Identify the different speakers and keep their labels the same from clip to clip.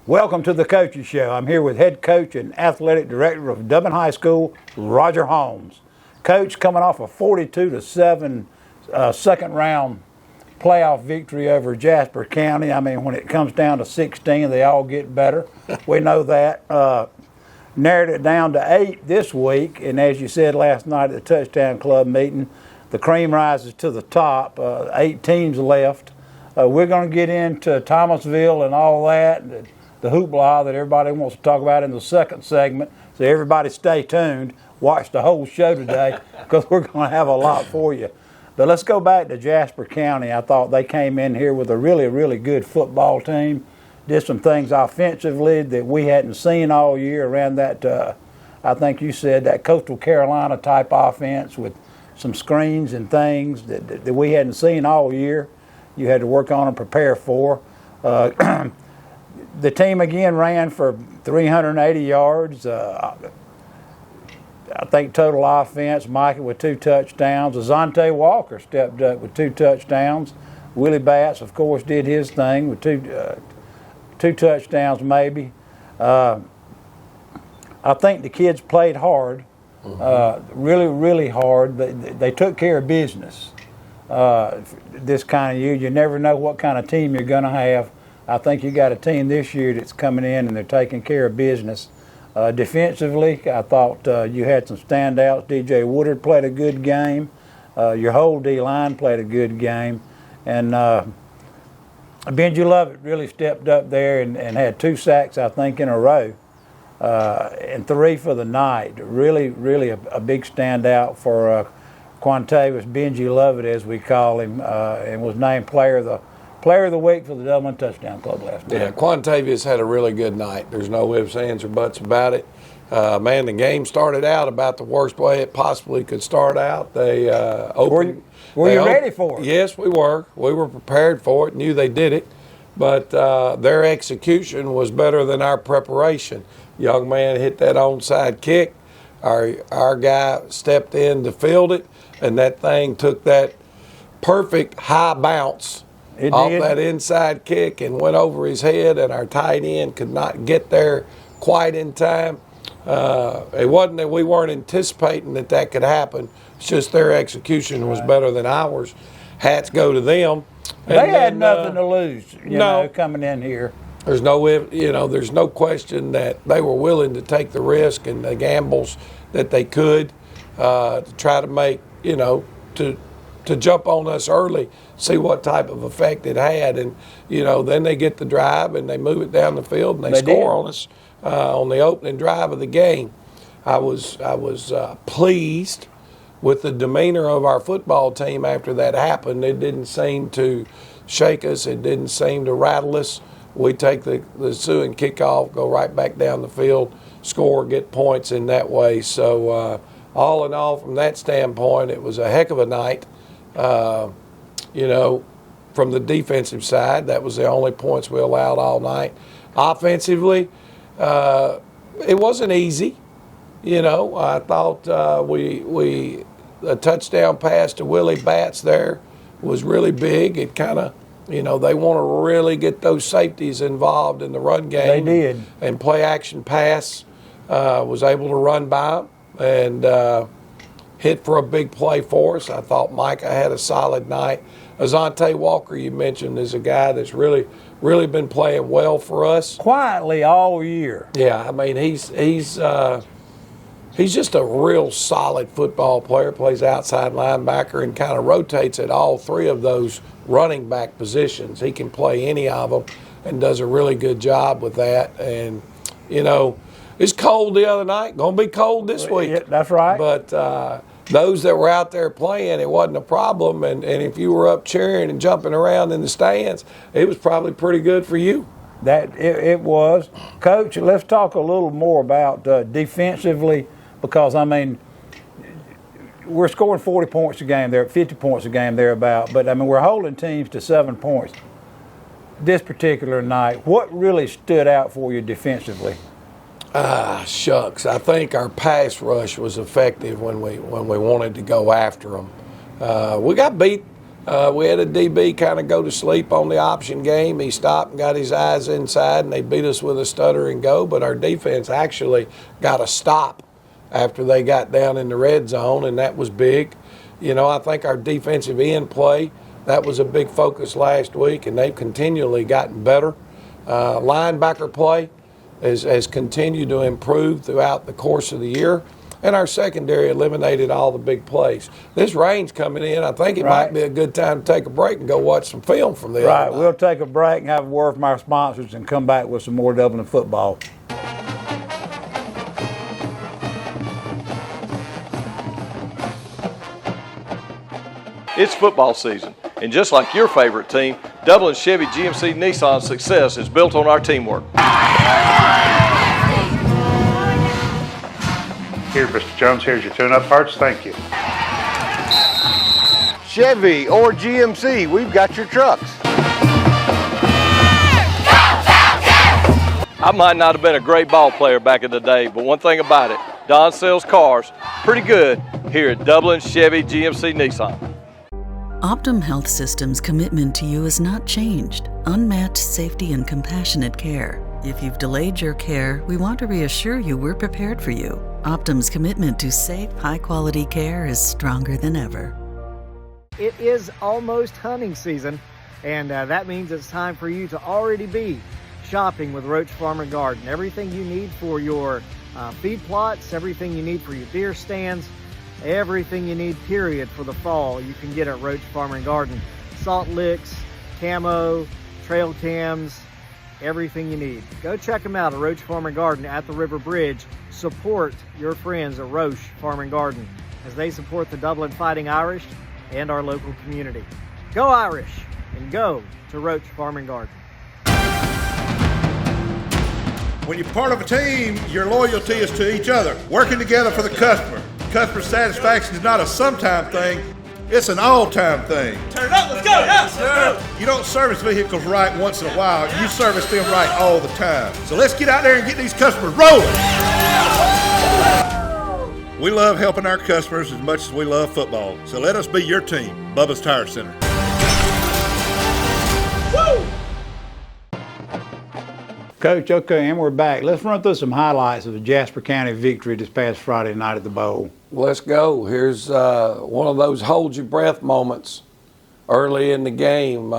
Speaker 1: Welcome to the Coaches Show. I'm here with head coach and athletic director of Dublin High School, Roger Holmes. Coach, coming off a 42-7 second round playoff victory over Jasper County. I mean, when it comes down to 16, they all get better. We know that. Narrowed it down to 8 this week, and as you said last night at the Touchdown Club meeting, the cream rises to the top. 8 teams left. We're going to get into Thomasville and all that, the hoopla that everybody wants to talk about in the second segment. So everybody stay tuned. Watch the whole show today because we're going to have a lot for you. But let's go back to Jasper County. I thought they came in here with a really, really good football team. Did some things offensively that we hadn't seen all year around that, I think you said, that Coastal Carolina type offense with some screens and things that we hadn't seen all year. You had to work on and prepare for. The team again ran for 380 yards. I think total offense, Micah with 2 touchdowns. Azante Walker stepped up with 2 touchdowns. Willie Batts, of course, did his thing with two touchdowns maybe. I think the kids played hard, really, really hard. They took care of business. This kind of year, you never know what kind of team you're going to have. I think you got a team this year that's coming in and they're taking care of business. Defensively, I thought you had some standouts. DJ Woodard played a good game. Your whole D-line played a good game. And Benji Lovett really stepped up there and had 2 sacks, I think, in a row. And 3 for the night. Really, really a big standout for Quantavious Benji Lovett, as we call him, and was named Player of the Week for the Dublin Touchdown Club last night.
Speaker 2: Yeah, Quantavious had a really good night. There's no ifs, ands, or buts about it. Man, the game started out about the worst way it possibly could start out. They opened.
Speaker 1: Were you ready for it?
Speaker 2: Yes, we were. We were prepared for it, knew they did it. But their execution was better than our preparation. Young man hit that onside kick. Our guy stepped in to field it, and that thing took that perfect high bounce off that inside kick and went over his head, and our tight end could not get there quite in time. It wasn't that we weren't anticipating that could happen. It's just their execution was better than ours. Hats go to them.
Speaker 1: They had nothing to lose, you know, coming in here.
Speaker 2: There's no question that they were willing to take the risk and the gambles that they could to try to make, to jump on us early, see what type of effect it had. And, then they get the drive and they move it down the field and they score on us on the opening drive of the game. I was pleased with the demeanor of our football team after that happened. It didn't seem to shake us. It didn't seem to rattle us. We take the ensuing kickoff, go right back down the field, score, get points in that way. So all in all, from that standpoint, it was a heck of a night. From the defensive side, that was the only points we allowed all night. Offensively, it wasn't easy. I thought a touchdown pass to Willie Batts there was really big. It kind of, they want to really get those safeties involved in the run game.
Speaker 1: They did.
Speaker 2: And play action pass, was able to run by them and hit for a big play for us. I thought Micah had a solid night. Azante Walker, you mentioned, is a guy that's really been playing well for us.
Speaker 1: Quietly all year.
Speaker 2: Yeah, I mean, he's just a real solid football player, plays outside linebacker and kind of rotates at all 3 of those running back positions. He can play any of them and does a really good job with that. And, it's cold the other night, going to be cold this week.
Speaker 1: Yeah, that's right.
Speaker 2: But those that were out there playing, it wasn't a problem. And if you were up cheering and jumping around in the stands, it was probably pretty good for you.
Speaker 1: It was. Coach, let's talk a little more about defensively. Because, I mean, we're scoring 40 points a game there, 50 points a game thereabout. But, I mean, we're holding teams to 7 points this particular night. What really stood out for you defensively?
Speaker 2: Shucks. I think our pass rush was effective when we wanted to go after them. We got beat We had a DB kind of go to sleep on the option game. He stopped and got his eyes inside, and they beat us with a stutter and go. But our defense actually got a stop after they got down in the red zone, and that was big. You know, I think our defensive end play, that was a big focus last week, and they've continually gotten better. Linebacker play has continued to improve throughout the course of the year. And our secondary eliminated all the big plays. This rain's coming in. I think it might be a good time to take a break and go watch some film from the
Speaker 1: Right. We'll take a break and have a word from our sponsors and come back with some more Dublin football.
Speaker 3: It's football season, and just like your favorite team, Dublin Chevy GMC Nissan's success is built on our teamwork.
Speaker 4: Here, Mr. Jones, here's your tune-up parts. Thank you.
Speaker 5: Chevy or GMC, we've got your trucks.
Speaker 3: I might not have been a great ball player back in the day, but one thing about it, Don sells cars pretty good here at Dublin Chevy GMC Nissan.
Speaker 6: Optum Health System's commitment to you has not changed. Unmatched safety and compassionate care. If you've delayed your care, we want to reassure you we're prepared for you. Optum's commitment to safe, high-quality care is stronger than ever.
Speaker 7: It is almost hunting season, and that means it's time for you to already be shopping with Roach Farm and Garden. Everything you need for your feed plots, everything you need for your deer stands, everything you need, period, for the fall, you can get at Roach Farm and Garden. Salt licks, camo, trail cams, everything you need. Go check them out at Roach Farm and Garden at the River Bridge. Support your friends at Roach Farm and Garden as they support the Dublin Fighting Irish and our local community. Go Irish and go to Roach Farm and Garden.
Speaker 8: When you're part of a team, your loyalty is to each other, working together for the customer. Customer satisfaction is not a sometime thing, it's an all-time thing.
Speaker 9: Turn it up, let's go, yes, sir.
Speaker 8: You don't service vehicles right once in a while, you service them right all the time. So let's get out there and get these customers rolling. We love helping our customers as much as we love football. So let us be your team, Bubba's Tire Center.
Speaker 1: Woo! Coach, okay, and we're back. Let's run through some highlights of the Jasper County victory this past Friday night at the Bowl.
Speaker 2: Let's go. Here's one of those hold your breath moments. Early in the game,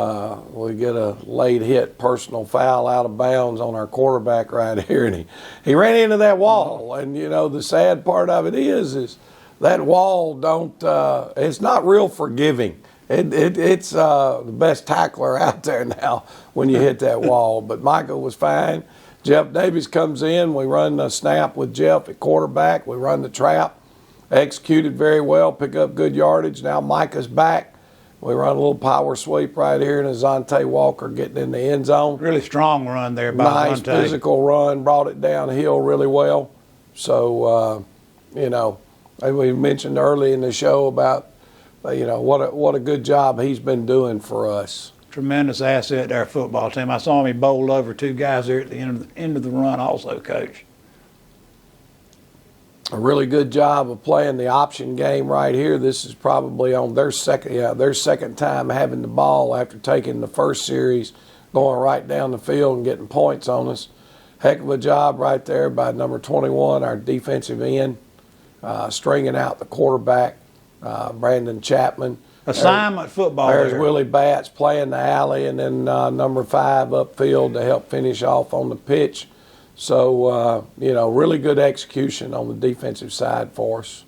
Speaker 2: we get a late hit personal foul out of bounds on our quarterback right here, and he ran into that wall. And, you know, the sad part of it is that wall it's not real forgiving. It's the best tackler out there now when you hit that wall. But Michael was fine. Jeff Davies comes in. We run the snap with Jeff at quarterback. We run the trap. Executed very well, pick up good yardage. Now Micah's back. We run a little power sweep right here, and Azante Walker getting in the end zone.
Speaker 1: Really strong run there by
Speaker 2: Nice
Speaker 1: Azante.
Speaker 2: Physical run, brought it downhill really well. So, you know, we mentioned early in the show about, you know, what a good job he's been doing for us.
Speaker 1: Tremendous asset to our football team. I saw him, he bowled over two guys there at the end of the run also, Coach.
Speaker 2: A really good job of playing the option game right here. This is probably on their second time having the ball after taking the first series, going right down the field and getting points on us. Heck of a job right there by number 21, our defensive end, stringing out the quarterback, Brandon Chapman.
Speaker 1: Assignment football.
Speaker 2: There's Willie Batts playing the alley, and then number 5 upfield to help finish off on the pitch. So, you know, really good execution on the defensive side for us.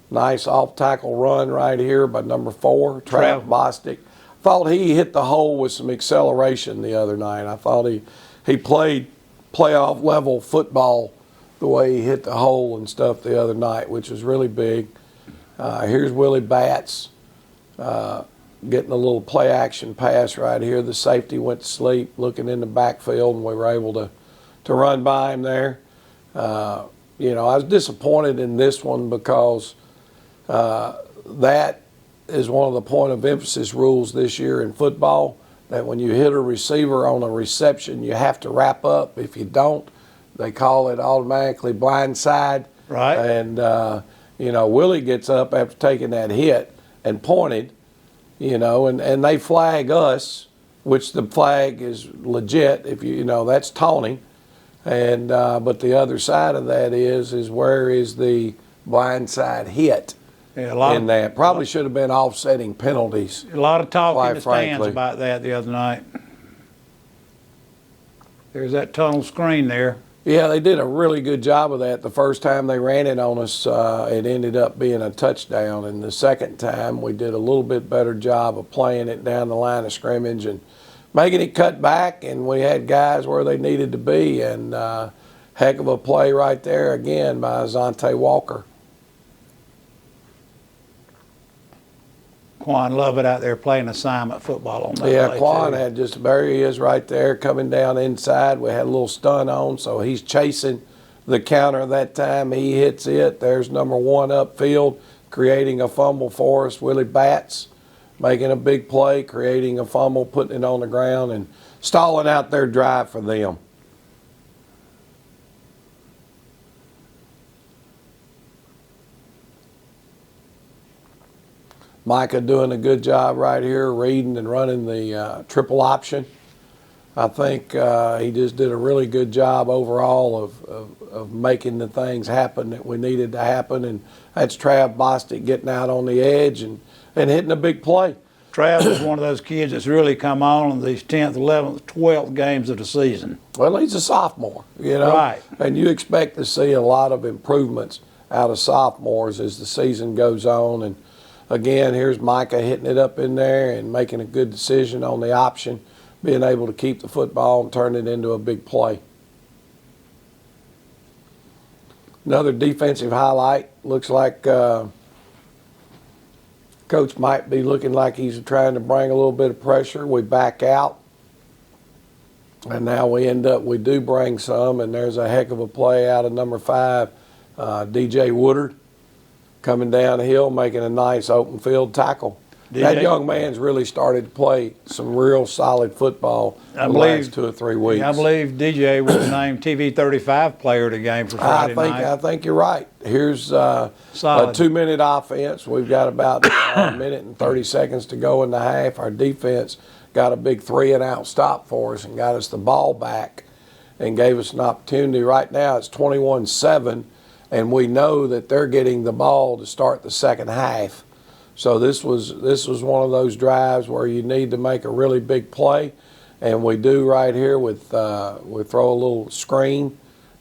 Speaker 2: Nice off-tackle run right here by number 4, Trav Bostic. Thought he hit the hole with some acceleration the other night. I thought he played playoff-level football the way he hit the hole and stuff the other night, which was really big. Here's Willie Batts. Getting a little play-action pass right here. The safety went to sleep, looking in the backfield, and we were able to run by him there. You know, I was disappointed in this one because that is one of the point of emphasis rules this year in football, that when you hit a receiver on a reception, you have to wrap up. If you don't, they call it automatically blindside.
Speaker 1: Right.
Speaker 2: And, Willie gets up after taking that hit and pointed, and they flag us, which the flag is legit. If that's taunting. And but the other side of that is where is the blindside hit in that? Probably should have been offsetting penalties.
Speaker 1: A lot of talk in the stands
Speaker 2: frankly.
Speaker 1: about that the other night. There's that tunnel screen there.
Speaker 2: Yeah, they did a really good job of that. The first time they ran it on us, it ended up being a touchdown. And the second time, we did a little bit better job of playing it down the line of scrimmage and making it cut back. And we had guys where they needed to be. And heck of a play right there again by Zante Walker.
Speaker 1: Quan Lovett out there playing assignment football on that.
Speaker 2: Yeah, Quan had there he is right there coming down inside. We had a little stun on, so he's chasing the counter that time. He hits it. There's number 1 upfield, creating a fumble for us. Willie Batts making a big play, creating a fumble, putting it on the ground, and stalling out their drive for them. Micah doing a good job right here, reading and running the triple option. I think he just did a really good job overall of making the things happen that we needed to happen. And that's Trav Bostic getting out on the edge and hitting a big play.
Speaker 1: Trav is one of those kids that's really come on in these 10th, 11th, 12th games of the season.
Speaker 2: Well, he's a sophomore,
Speaker 1: Right.
Speaker 2: And you expect to see a lot of improvements out of sophomores as the season goes on. And again, here's Micah hitting it up in there and making a good decision on the option, being able to keep the football and turn it into a big play. Another defensive highlight. Looks like Coach might be looking like he's trying to bring a little bit of pressure. We back out. And now we do bring some, and there's a heck of a play out of number 5, DJ Woodard, coming down the hill, making a nice open field tackle. That young man's really started to play some real solid football the last 2 or 3 weeks.
Speaker 1: I believe DJ was named TV 35 player of the game for Friday night.
Speaker 2: I think you're right. Here's a 2-minute offense. We've got about a minute and 30 seconds to go in the half. Our defense got a big 3-and-out stop for us and got us the ball back and gave us an opportunity. Right now it's 21-7, and we know that they're getting the ball to start the second half. So this was one of those drives where you need to make a really big play, and we do right here with we throw a little screen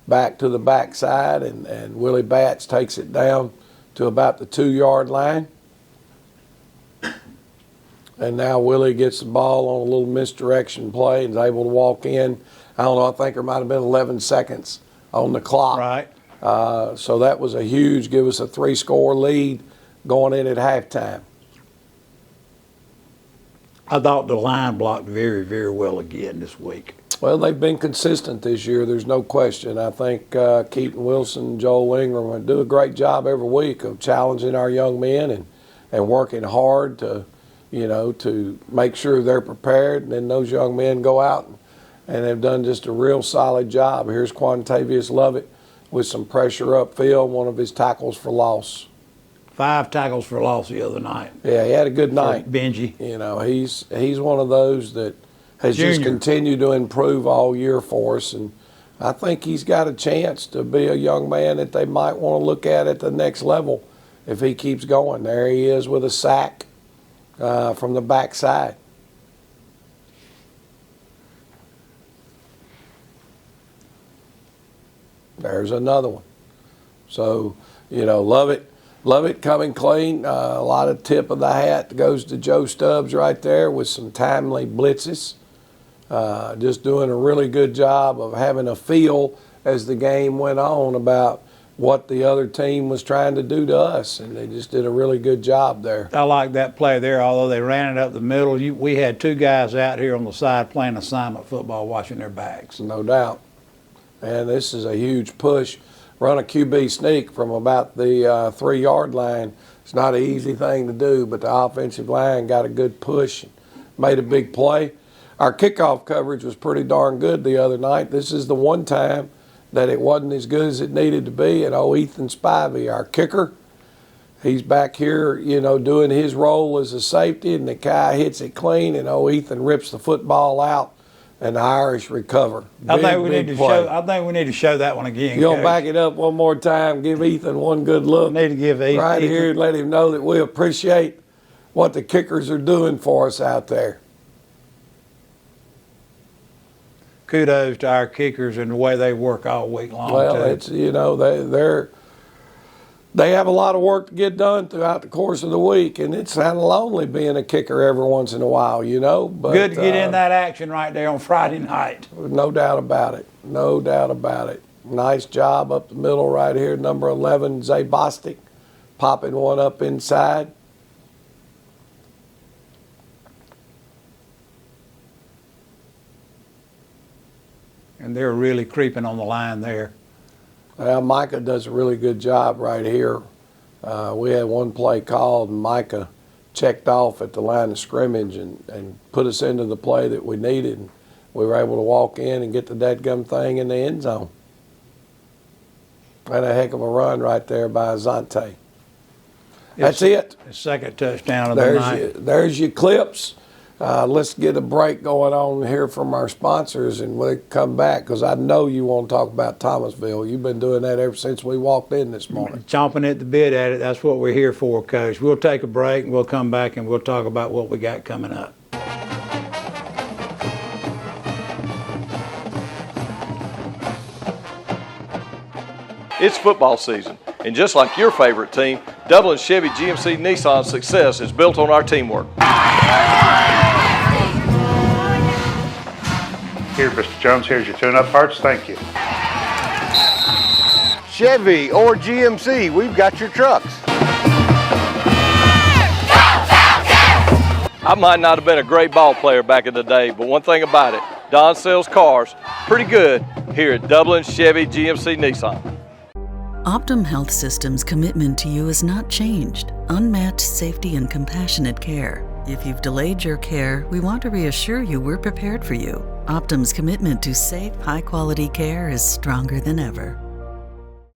Speaker 2: back to the backside, and Willie Batts takes it down to about the 2-yard line. And now Willie gets the ball on a little misdirection play and is able to walk in. I don't know, I think there might have been 11 seconds on the clock.
Speaker 1: Right.
Speaker 2: So that was give us a 3-score lead going in at halftime.
Speaker 1: I thought the line blocked very, very well again this week.
Speaker 2: Well, they've been consistent this year. There's no question. I think Keaton Wilson and Joel Ingram do a great job every week of challenging our young men and working hard to make sure they're prepared. And then those young men go out and they've done just a real solid job. Here's Quantavious Lovett with some pressure upfield, one of his tackles for loss.
Speaker 1: 5 tackles for loss the other night.
Speaker 2: Yeah, he had a good night.
Speaker 1: Benji.
Speaker 2: He's one of those that has just continued to improve all year for us, and I think he's got a chance to be a young man that they might want to look at the next level if he keeps going. There he is with a sack from the backside. There's another one. So, Love it coming clean. A lot of tip of the hat goes to Joe Stubbs right there with some timely blitzes. Just doing a really good job of having a feel as the game went on about what the other team was trying to do to us, and they just did a really good job there.
Speaker 1: I like that play there, although they ran it up the middle. We had 2 guys out here on the side playing assignment football, watching their backs.
Speaker 2: No doubt. And this is a huge push. Run a QB sneak from about the 3-yard line. It's not an easy thing to do, but the offensive line got a good push and made a big play. Our kickoff coverage was pretty darn good the other night. This is the one time that it wasn't as good as it needed to be. And Ethan Spivey, our kicker, he's back here, doing his role as a safety, and the guy hits it clean, and Ethan rips the football out, and the Irish recover.
Speaker 1: I think we need to show that one again.
Speaker 2: You'll back it up one more time. Give Ethan one good look.
Speaker 1: Need to give Ethan
Speaker 2: right here and let him know that we appreciate what the kickers are doing for us out there.
Speaker 1: Kudos to our kickers and the way they work all week long.
Speaker 2: Well, it's they have a lot of work to get done throughout the course of the week, and it's kind of lonely being a kicker every once in a while, But
Speaker 1: good to get in that action right there on Friday night.
Speaker 2: No doubt about it. No doubt about it. Nice job up the middle right here, number 11, Zay Bostic, popping one up inside.
Speaker 1: And they're really creeping on the line there.
Speaker 2: Well, Micah does a really good job right here. We had one play called, and Micah checked off at the line of scrimmage and put us into the play that we needed. And we were able to walk in and get the dadgum thing in the end zone. And a heck of a run right there by Zante. That's it.
Speaker 1: The second touchdown of the night.
Speaker 2: There's your clips. Let's get a break going on here from our sponsors, and we'll come back because I know you want to talk about Thomasville. You've been doing that ever since we walked in this morning.
Speaker 1: Chomping at the bit at it. That's what we're here for, Coach. We'll take a break, and we'll come back, and we'll talk about what we got coming up.
Speaker 3: It's football season, and just like your favorite team, Dublin Chevy GMC Nissan's success is built on our teamwork.
Speaker 4: Here, Mr. Jones, here's your tune-up parts. Thank you.
Speaker 5: Chevy or GMC, we've got your trucks.
Speaker 3: I might not have been a great ball player back in the day, but one thing about it, Don sells cars pretty good here at Dublin Chevy GMC Nissan.
Speaker 6: Optum Health System's commitment to you has not changed. Unmatched safety and compassionate care. If you've delayed your care, we want to reassure you we're prepared for you. Optum's commitment to safe, high-quality care is stronger than ever.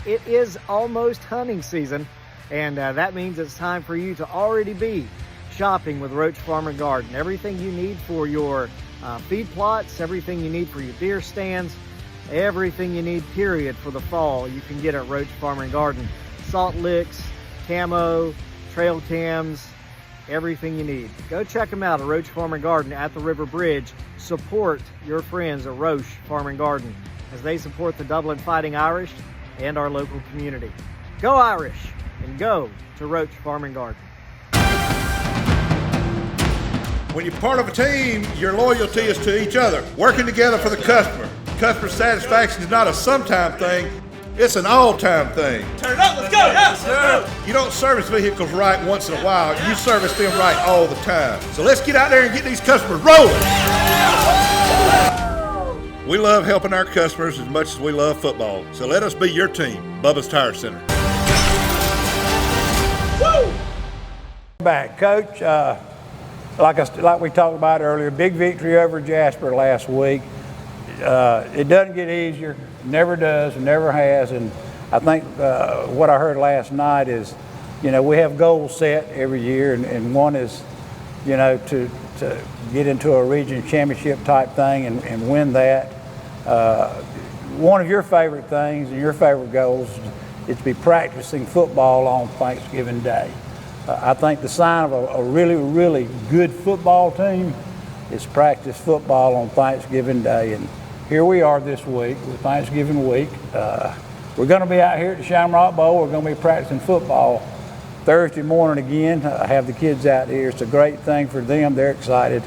Speaker 7: It is almost hunting season, and that means it's time for you to already be shopping with Roach Farm and Garden. Everything you need for your feed plots, everything you need for your deer stands, everything you need, period, for the fall, you can get at Roach Farm and Garden. Salt licks, camo, trail cams, everything you need. Go check them out at Roach Farm and Garden at the River Bridge. Support your friends at Roach Farm and Garden as they support the Dublin Fighting Irish and our local community. Go Irish, and go to Roach Farm and Garden.
Speaker 8: When you're part of a team, your loyalty is to each other, working together for the customer. Customer satisfaction is not a sometime thing, it's an all-time thing.
Speaker 9: Turn it up, let's go! Yes, sir!
Speaker 8: You don't service vehicles right once in a while, you service them right all the time. So let's get out there and get these customers rolling. We love helping our customers as much as we love football. So let us be your team, Bubba's Tire Center.
Speaker 1: Woo! Back, Coach. Like we talked about earlier, big victory over Jasper last week. It doesn't get easier, never does, never has. And I think what I heard last night is, we have goals set every year, and one is, to get into a region championship type thing and win that. One of your favorite things and your favorite goals is to be practicing football on Thanksgiving Day. I think the sign of a really, really good football team is practice football on Thanksgiving Day. And here we are this week with Thanksgiving week. We're going to be out here at the Shamrock Bowl. We're going to be practicing football Thursday morning again. I have the kids out here. It's a great thing for them. They're excited.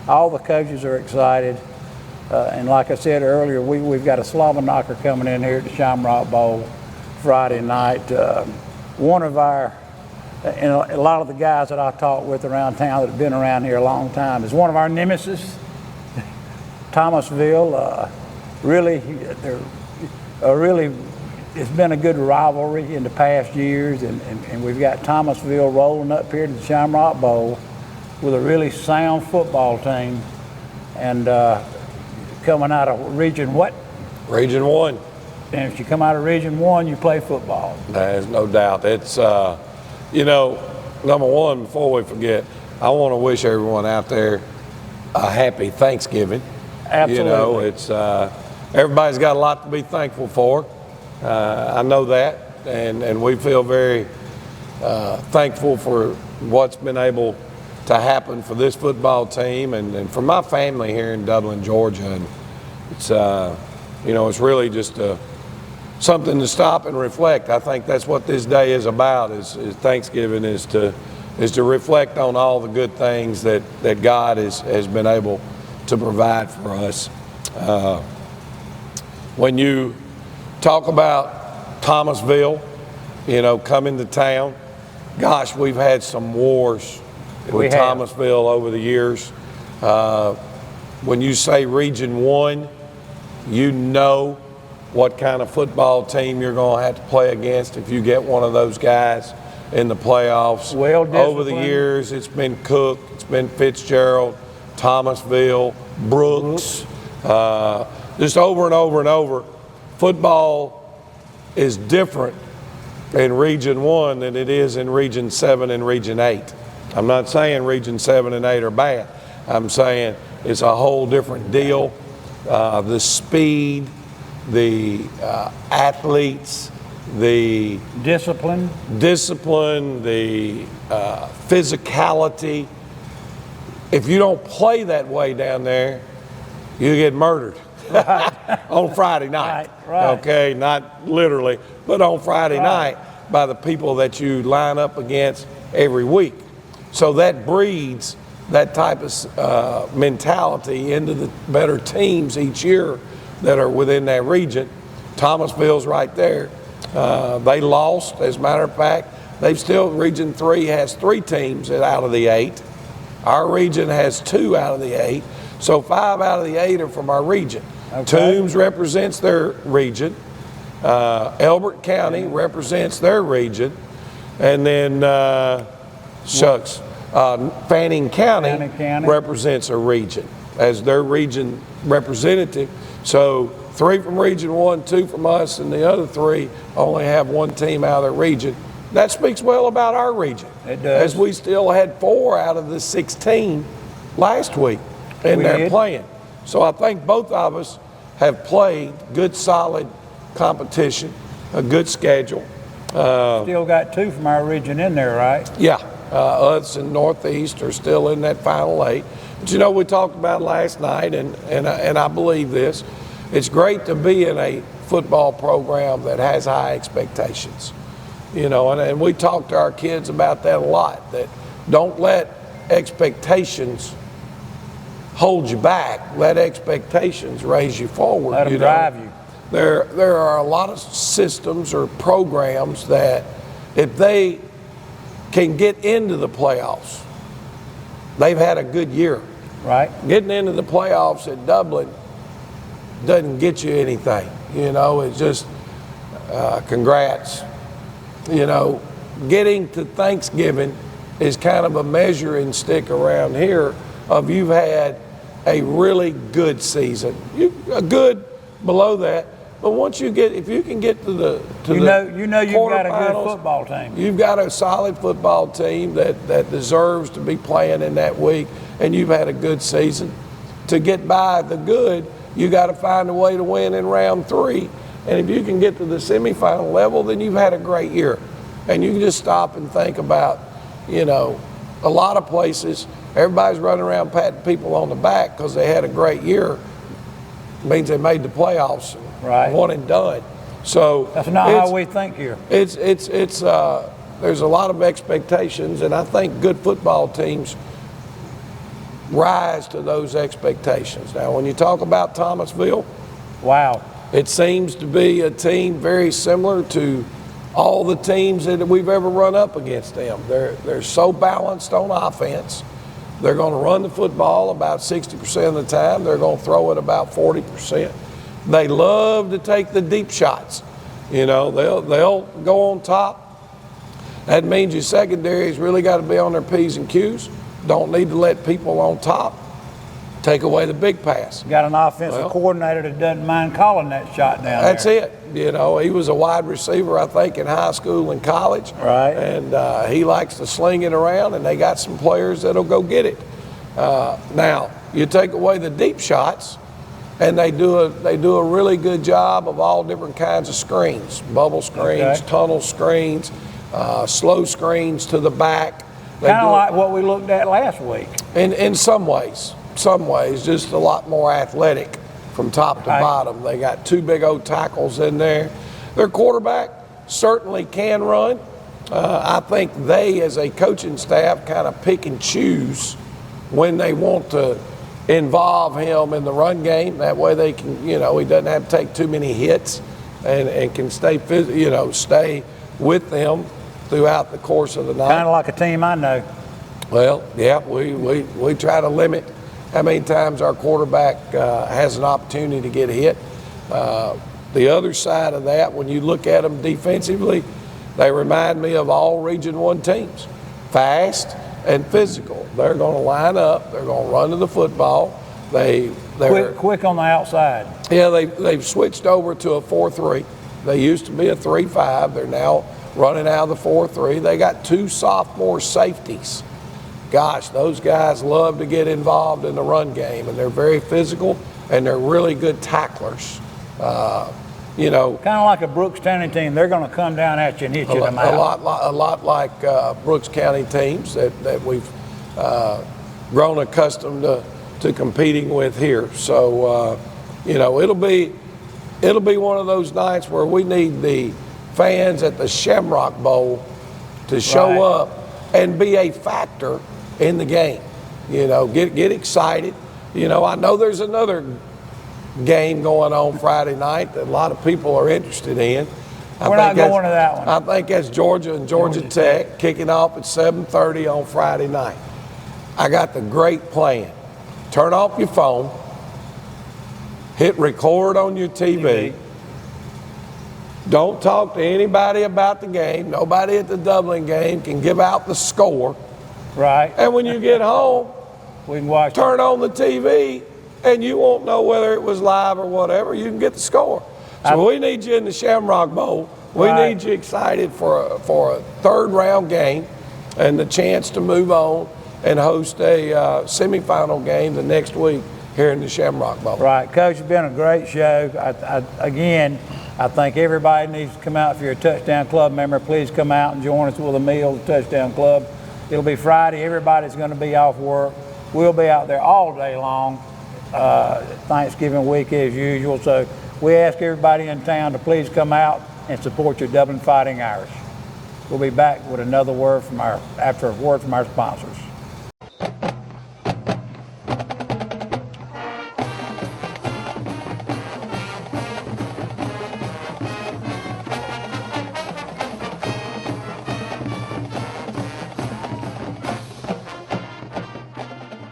Speaker 1: All the coaches are excited. And like I said earlier, we've got a slobber knocker coming in here at the Shamrock Bowl Friday night. One of our, and a lot of the guys that I talked with around town that have been around here a long time, is one of our nemesis, Thomasville. It's been a good rivalry in the past years, and we've got Thomasville rolling up here to the Shamrock Bowl with a really sound football team, and coming out of Region what?
Speaker 2: Region 1.
Speaker 1: And if you come out of Region 1, you play football.
Speaker 2: There's no doubt. It's, number one, before we forget, I want to wish everyone out there a happy Thanksgiving.
Speaker 1: Absolutely.
Speaker 2: It's everybody's got a lot to be thankful for. I know that, and we feel very thankful for what's been able to happen for this football team and for my family here in Dublin, Georgia. And it's it's really just something to stop and reflect. I think that's what this day is about. Is Thanksgiving is to reflect on all the good things that God has been able to provide for us. When you talk about Thomasville, coming to town, gosh, we've had some wars with Thomasville over the years. When you say Region 1, you know what kind of football team you're going to have to play against if you get one of those guys in the playoffs. Over the years, it's been Cook, it's been Fitzgerald, Thomasville, Brooks, just over and over and over. Football is different in Region 1 than it is in Region 7 and Region 8. I'm not saying Region 7 and 8 are bad. I'm saying it's a whole different deal. The speed, the athletes, the
Speaker 1: discipline,
Speaker 2: the physicality. If you don't play that way down there, you get murdered on Friday night.
Speaker 1: Right.
Speaker 2: Okay, not literally, but on Friday night by the people that you line up against every week. So that breeds that type of mentality into the better teams each year that are within that region. Thomasville's right there. They lost, as a matter of fact. Region 3 has 3 teams out of the 8. Our region has 2 out of the 8. So 5 out of the 8 are from our region.
Speaker 1: Okay.
Speaker 2: Toombs represents their region. Elbert County represents their region. And then, Fanning County represents a region as their region representative. So 3 from Region 1, 2 from us, and the other 3 only have 1 team out of their region. That speaks well about our region.
Speaker 1: It does.
Speaker 2: As we still had 4 out of the 16 last week in their playing. So I think both of us have played good, solid competition, a good schedule.
Speaker 1: Still got 2 from our region in there, right?
Speaker 2: Yeah. Us and Northeast are still in that final 8. But we talked about last night, and I believe this. It's great to be in a football program that has high expectations. And we talk to our kids about that a lot, that don't let expectations hold you back. Let expectations raise you forward.
Speaker 1: Let them drive you.
Speaker 2: There are a lot of systems or programs that if they can get into the playoffs, they've had a good year.
Speaker 1: Right.
Speaker 2: Getting into the playoffs at Dublin doesn't get you anything. It's just congrats. Getting to Thanksgiving is kind of a measuring stick around here of you've had a really good season. A good below that. But if you can get to the
Speaker 1: you've got a good football team.
Speaker 2: You've got a solid football team that deserves to be playing in that week, and you've had a good season. To get by the good, you got to find a way to win in round 3. And if you can get to the semifinal level, then you've had a great year. And you can just stop and think about, a lot of places, everybody's running around patting people on the back because they had a great year. It means they made the playoffs.
Speaker 1: Right.
Speaker 2: One and done. So
Speaker 1: that's not how we think here.
Speaker 2: There's a lot of expectations, and I think good football teams rise to those expectations. Now, when you talk about Thomasville,
Speaker 1: wow,
Speaker 2: it seems to be a team very similar to all the teams that we've ever run up against them. They're so balanced on offense. They're going to run the football about 60% of the time. They're going to throw it about 40%. They love to take the deep shots. They'll go on top. That means your secondary's really got to be on their P's and Q's. Don't need to let people on top take away the big pass.
Speaker 1: Got an offensive coordinator that doesn't mind calling that shot down
Speaker 2: That's
Speaker 1: there.
Speaker 2: it. You know, he was a wide receiver, I think, in high school and college.
Speaker 1: Right.
Speaker 2: And he likes to sling it around, and they got some players that'll go get it. Now, you take away the deep shots, and they do a really good job of all different kinds of screens, bubble screens, tunnel screens, slow screens to the back.
Speaker 1: Kind of like what we looked at last week.
Speaker 2: In some ways, just a lot more athletic from top to bottom. They got two big old tackles in there. Their quarterback certainly can run. I think they, as a coaching staff, kind of pick and choose when they want to involve him in the run game. That way they can, he doesn't have to take too many hits and can stay with them throughout the course of the night.
Speaker 1: Kind of like a team I know.
Speaker 2: Well, yeah, we try to limit how many times our quarterback has an opportunity to get hit. The other side of that, when you look at them defensively, they remind me of all Region 1 teams. Fast and physical. They're going to line up. They're going to run to the football. They're
Speaker 1: quick on the outside.
Speaker 2: Yeah, they've switched over to a 4-3. They used to be a 3-5. They're now running out of the 4-3. They got two sophomore safeties. Gosh, those guys love to get involved in the run game, and they're very physical, and they're really good tacklers. Kind
Speaker 1: of like a Brooks County team. They're going to come down at you and hit you in the mouth.
Speaker 2: A lot like Brooks County teams that we've grown accustomed to competing with here. So, it'll be one of those nights where we need the fans at the Shamrock Bowl to show up and be a factor in the game. Get excited. I know there's another game going on Friday night that a lot of people are interested in.
Speaker 1: We're not going to that one.
Speaker 2: I think that's Georgia and Georgia Tech kicking off at 7:30 on Friday night. I got the great plan. Turn off your phone, hit record on your TV. Don't talk to anybody about the game. Nobody at the Dublin game can give out the score.
Speaker 1: Right.
Speaker 2: And when you get home,
Speaker 1: we can watch.
Speaker 2: Turn on the TV, and you won't know whether it was live or whatever. You can get the score. So we need you in the Shamrock Bowl. We need you excited for a third-round game and the chance to move on and host a semifinal game the next week here in the Shamrock Bowl.
Speaker 1: Right. Coach, it's been a great show. I think everybody needs to come out. If you're a Touchdown Club member, please come out and join us with a meal at the Touchdown Club. It'll be Friday. Everybody's going to be off work. We'll be out there all day long, Thanksgiving week as usual. So we ask everybody in town to please come out and support your Dublin Fighting Irish. We'll be back with another word after a word from our sponsors.